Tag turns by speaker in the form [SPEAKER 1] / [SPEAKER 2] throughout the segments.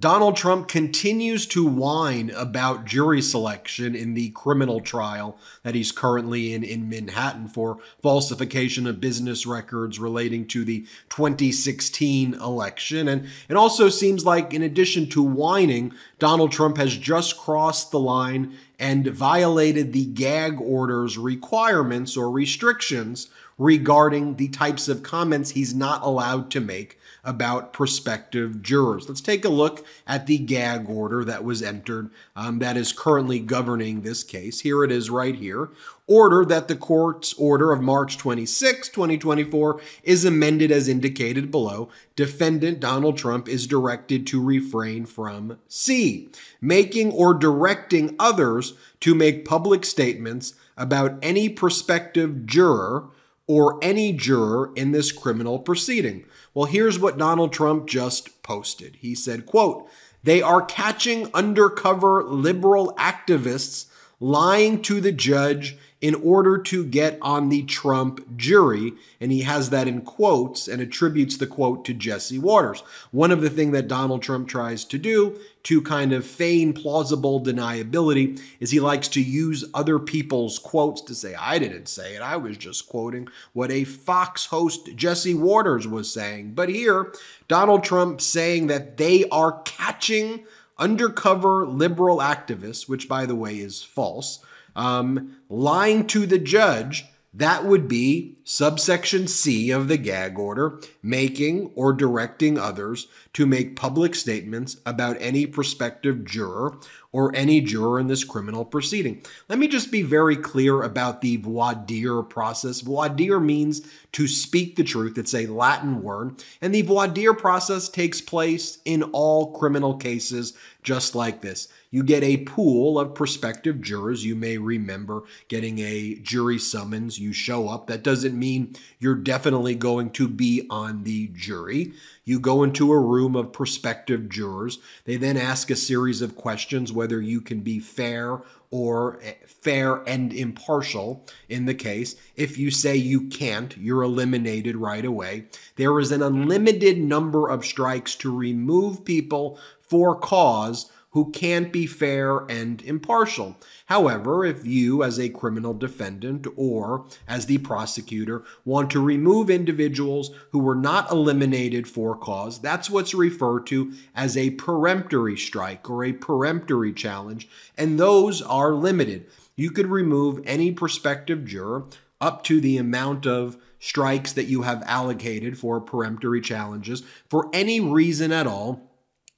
[SPEAKER 1] Donald Trump continues to whine about jury selection in the criminal trial that he's currently in Manhattan for falsification of business records relating to the 2016 election. And it also seems like, in addition to whining, Donald Trump has just crossed the line and violated the gag order's requirements or restrictions regarding the types of comments he's not allowed to make about prospective jurors. Let's take a look at the gag order that was entered that is currently governing this case. Here it is right here. Order that the court's order of March 26, 2024 is amended as indicated below. Defendant Donald Trump is directed to refrain from C, making or directing others to make public statements about any prospective juror or any juror in this criminal proceeding. Well, here's what Donald Trump just posted. He said, quote, "They are catching undercover liberal activists lying to the judge in order to get on the Trump jury." And he has that in quotes and attributes the quote to Jesse Waters. One of the things that Donald Trump tries to do to kind of feign plausible deniability is he likes to use other people's quotes to say, I didn't say it, I was just quoting what a Fox host, Jesse Waters, was saying. But here, Donald Trump saying that they are catching undercover liberal activists, which by the way is false, lying to the judge. That would be subsection C of the gag order, making or directing others to make public statements about any prospective juror or any juror in this criminal proceeding. Let me just be very clear about the voir dire process. Voir dire means to speak the truth. It's a Latin word. And the voir dire process takes place in all criminal cases just like this. You get a pool of prospective jurors. You may remember getting a jury summons. You show up. That doesn't mean you're definitely going to be on the jury. You go into a room of prospective jurors. They then ask a series of questions whether you can be fair and impartial in the case. If you say you can't, you're eliminated right away. There is an unlimited number of strikes to remove people for cause who can't be fair and impartial. However, if you as a criminal defendant or as the prosecutor want to remove individuals who were not eliminated for cause, that's what's referred to as a peremptory strike or a peremptory challenge, and those are limited. You could remove any prospective juror up to the amount of strikes that you have allocated for peremptory challenges for any reason at all,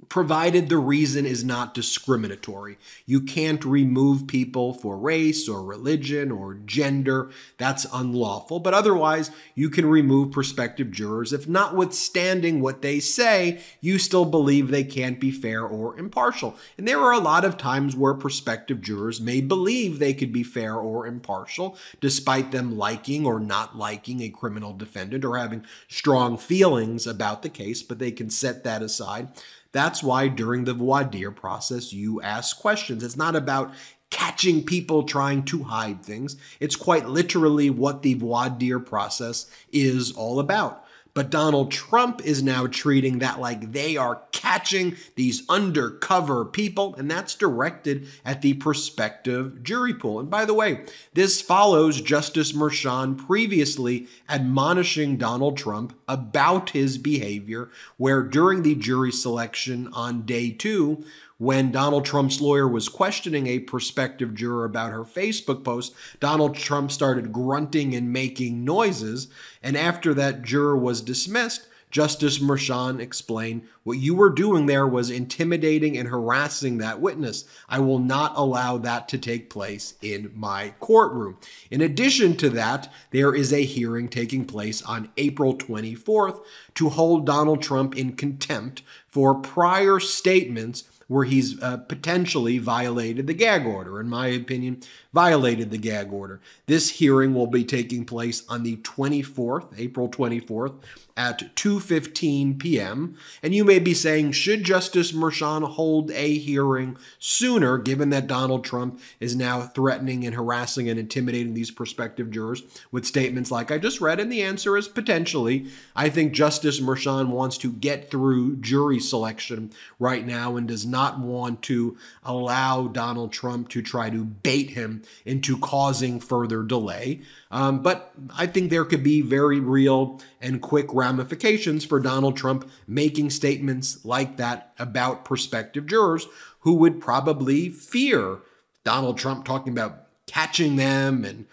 [SPEAKER 1] provided the reason is not discriminatory. You can't remove people for race or religion or gender. That's unlawful. But otherwise, you can remove prospective jurors if, notwithstanding what they say, you still believe they can't be fair or impartial. And there are a lot of times where prospective jurors may believe they could be fair or impartial, despite them liking or not liking a criminal defendant or having strong feelings about the case, but they can set that aside. That's why during the voir dire process, you ask questions. It's not about catching people trying to hide things. It's quite literally what the voir dire process is all about. But Donald Trump is now treating that like they are catching these undercover people, and that's directed at the prospective jury pool. And by the way, this follows Justice Merchan previously admonishing Donald Trump about his behavior, where during the jury selection on day 2, when Donald Trump's lawyer was questioning a prospective juror about her Facebook post, Donald Trump started grunting and making noises. And after that juror was dismissed, Justice Merchan explained, what you were doing there was intimidating and harassing that witness. I will not allow that to take place in my courtroom. In addition to that, there is a hearing taking place on April 24th to hold Donald Trump in contempt for prior statements where he's potentially violated the gag order, in my opinion, violated the gag order. This hearing will be taking place on the 24th, April 24th, at 2:15 p.m. And you may may be saying, should Justice Merchan hold a hearing sooner, given that Donald Trump is now threatening and harassing and intimidating these prospective jurors with statements like I just read? And the answer is potentially. I think Justice Merchan wants to get through jury selection right now and does not want to allow Donald Trump to try to bait him into causing further delay. But I think there could be very real and quick ramifications for Donald Trump making statements like that about prospective jurors who would probably fear Donald Trump talking about catching them and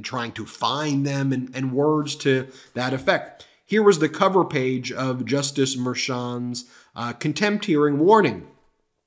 [SPEAKER 1] trying to find them and words to that effect. Here was the cover page of Justice Merchan's contempt hearing warning.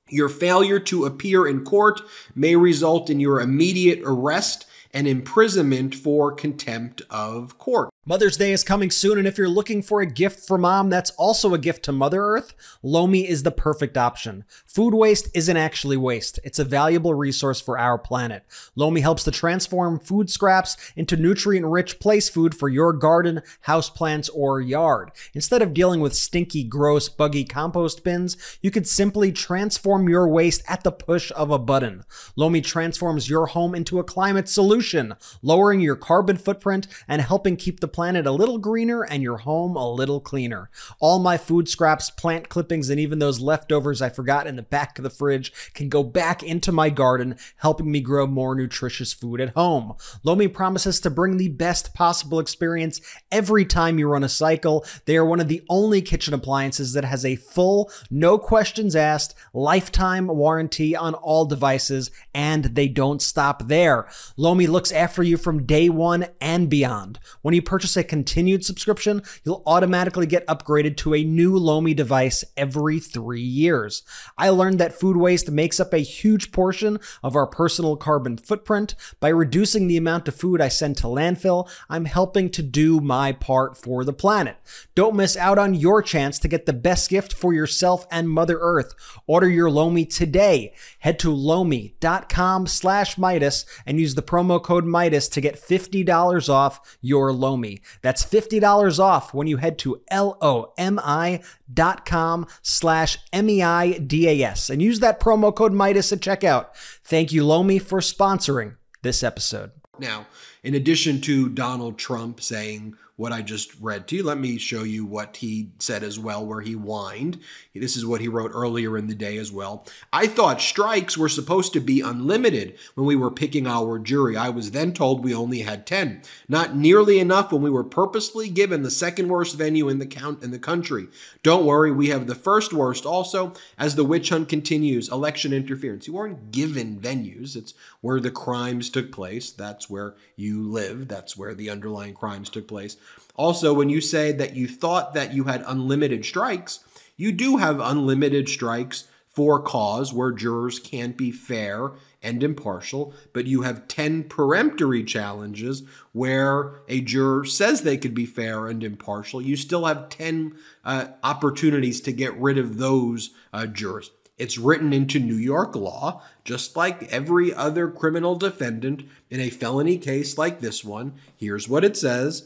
[SPEAKER 1] Your failure to appear in court may result in your immediate arrest and imprisonment for contempt of court.
[SPEAKER 2] Mother's Day is coming soon, and if you're looking for a gift for mom that's also a gift to Mother Earth, Lomi is the perfect option. Food waste isn't actually waste. It's a valuable resource for our planet. Lomi helps to transform food scraps into nutrient-rich place food for your garden, houseplants, or yard. Instead of dealing with stinky, gross, buggy compost bins, you could simply transform your waste at the push of a button. Lomi transforms your home into a climate solution, lowering your carbon footprint and helping keep the planet a little greener and your home a little cleaner. All my food scraps, plant clippings, and even those leftovers I forgot in the back of the fridge can go back into my garden, helping me grow more nutritious food at home. Lomi promises to bring the best possible experience every time you run a cycle. They are one of the only kitchen appliances that has a full, no questions asked, lifetime warranty on all devices, and they don't stop there. Lomi looks after you from day one and beyond. When you purchase a continued subscription, you'll automatically get upgraded to a new Lomi device every 3 years. I learned that food waste makes up a huge portion of our personal carbon footprint. By reducing the amount of food I send to landfill, I'm helping to do my part for the planet. Don't miss out on your chance to get the best gift for yourself and Mother Earth. Order your Lomi today. Head to lomi.com/Meidas and use the promo code Meidas to get $50 off your Lomi. That's $50 off when you head to lomi.com/MEIDAS and use that promo code Meidas at checkout. Thank you, Lomi, for sponsoring this episode.
[SPEAKER 1] Now, in addition to Donald Trump saying what I just read to you, let me show you what he said as well, where he whined. This is what he wrote earlier in the day as well. I thought strikes were supposed to be unlimited when we were picking our jury. I was then told we only had 10. Not nearly enough when we were purposely given the second worst venue in the country. Don't worry, we have the first worst also as the witch hunt continues. Election interference. You weren't given venues. It's where the crimes took place. That's where you live. That's where the underlying crimes took place. Also, when you say that you thought that you had unlimited strikes, you do have unlimited strikes for cause where jurors can't be fair and impartial, but you have 10 peremptory challenges where a juror says they could be fair and impartial. You still have 10 opportunities to get rid of those jurors. It's written into New York law, just like every other criminal defendant in a felony case like this one. Here's what it says.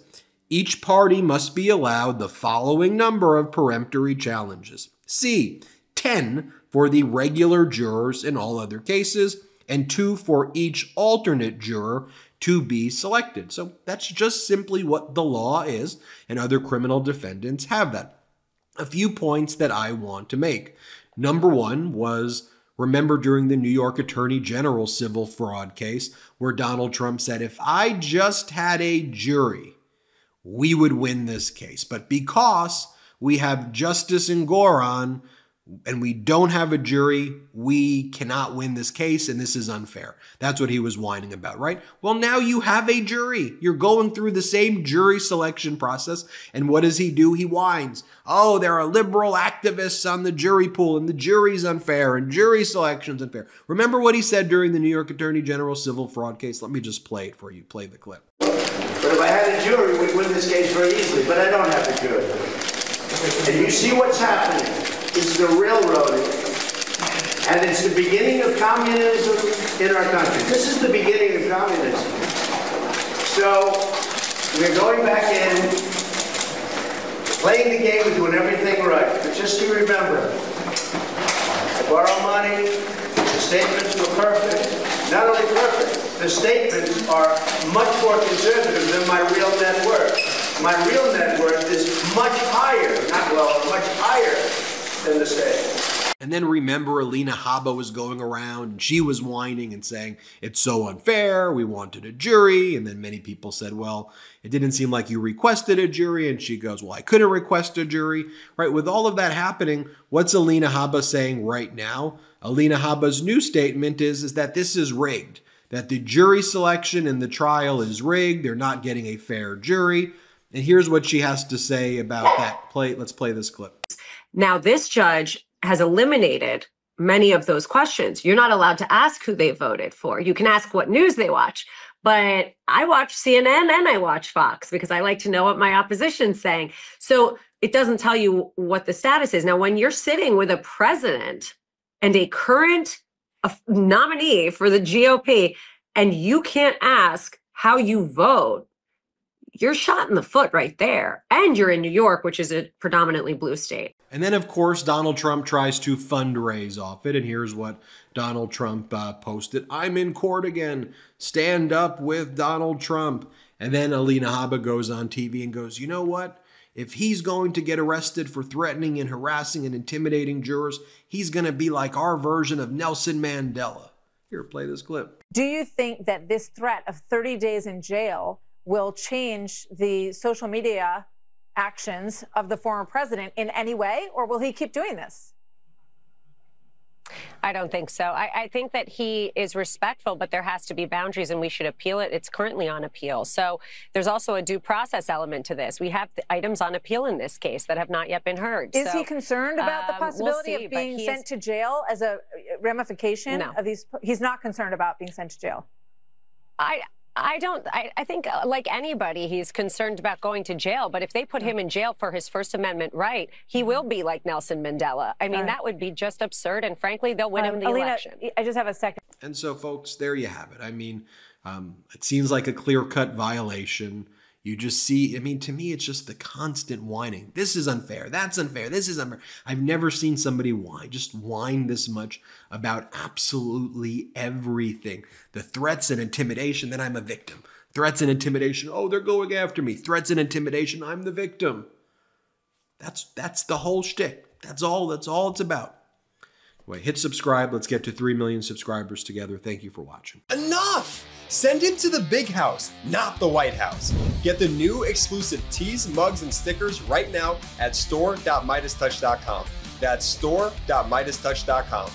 [SPEAKER 1] Each party must be allowed the following number of peremptory challenges. C, 10 for the regular jurors in all other cases, and 2 for each alternate juror to be selected. So that's just simply what the law is, and other criminal defendants have that. A few points that I want to make. Number one was, remember during the New York Attorney General civil fraud case where Donald Trump said, if I just had a jury, we would win this case. But because we have Justice Engoron and we don't have a jury, we cannot win this case, and this is unfair. That's what he was whining about, right? Well, now you have a jury. You're going through the same jury selection process, and what does he do? He whines. Oh, there are liberal activists on the jury pool, and the jury's unfair, and jury selection's unfair. Remember what he said during the New York Attorney General civil fraud case? Let me just play it for you. Play the clip.
[SPEAKER 3] But if I had a jury, we'd win this case very easily, but I don't have a jury. And you see what's happening. This is a railroading, and it's the beginning of communism in our country. This is the beginning of communism. So we're going back in. playing the game and doing everything right. But just to remember, I borrow money, the statements were perfect. Not only perfect, the statements are much more conservative than my real net worth. My real net worth is much higher, much higher than the statement.
[SPEAKER 1] And then remember, Alina Habba was going around and she was whining and saying, it's so unfair, we wanted a jury. And then many people said, well, it didn't seem like you requested a jury. And she goes, well, I couldn't request a jury. Right? With all of that happening, what's Alina Habba saying right now? Alina Habba's new statement is that this is rigged, that the jury selection in the trial is rigged. They're not getting a fair jury. And here's what she has to say about that. Let's play this clip.
[SPEAKER 4] Now, this judge has eliminated many of those questions. You're not allowed to ask who they voted for. You can ask what news they watch. But I watch CNN and I watch Fox because I like to know what my opposition's saying. So it doesn't tell you what the status is. Now, when you're sitting with a president and a current nominee for the GOP, and you can't ask how you vote, you're shot in the foot right there. And you're in New York, which is a predominantly blue state.
[SPEAKER 1] And then, of course, Donald Trump tries to fundraise off it. And here's what Donald Trump posted. I'm in court again. Stand up with Donald Trump. And then Alina Habba goes on TV and goes, you know what? If he's going to get arrested for threatening and harassing and intimidating jurors, he's going to be like our version of Nelson Mandela. Here, play this clip.
[SPEAKER 5] Do you think that this threat of 30 days in jail will change the social media actions of the former president in any way, or will he keep doing this?
[SPEAKER 6] I don't think so. I think that he is respectful, but there has to be boundaries and we should appeal it. It's currently on appeal. So there's also a due process element to this. We have the items on appeal in this case that have not yet been heard.
[SPEAKER 5] Is he concerned about the possibility
[SPEAKER 6] we'll see,
[SPEAKER 5] of being sent to jail as a ramification of these? He's not concerned about being sent to jail.
[SPEAKER 6] I think like anybody, he's concerned about going to jail. But if they put him in jail for his First Amendment right, he will be like Nelson Mandela. I mean, that would be just absurd. And frankly, they'll win him the election.
[SPEAKER 5] I just have a second.
[SPEAKER 1] And so, folks, there you have it. I mean, it seems like a clear-cut violation. You just see, I mean, to me, it's just the constant whining. This is unfair. That's unfair. This is unfair. I've never seen somebody whine this much about absolutely everything. The threats and intimidation, then I'm a victim. Threats and intimidation, oh, they're going after me. Threats and intimidation, I'm the victim. That's the whole shtick. That's all it's about. Anyway, hit subscribe. Let's get to 3 million subscribers together. Thank you for watching.
[SPEAKER 7] Enough! Send him to the big house, not the White House. Get the new exclusive tees, mugs, and stickers right now at store.MeidasTouch.com. That's store.MeidasTouch.com.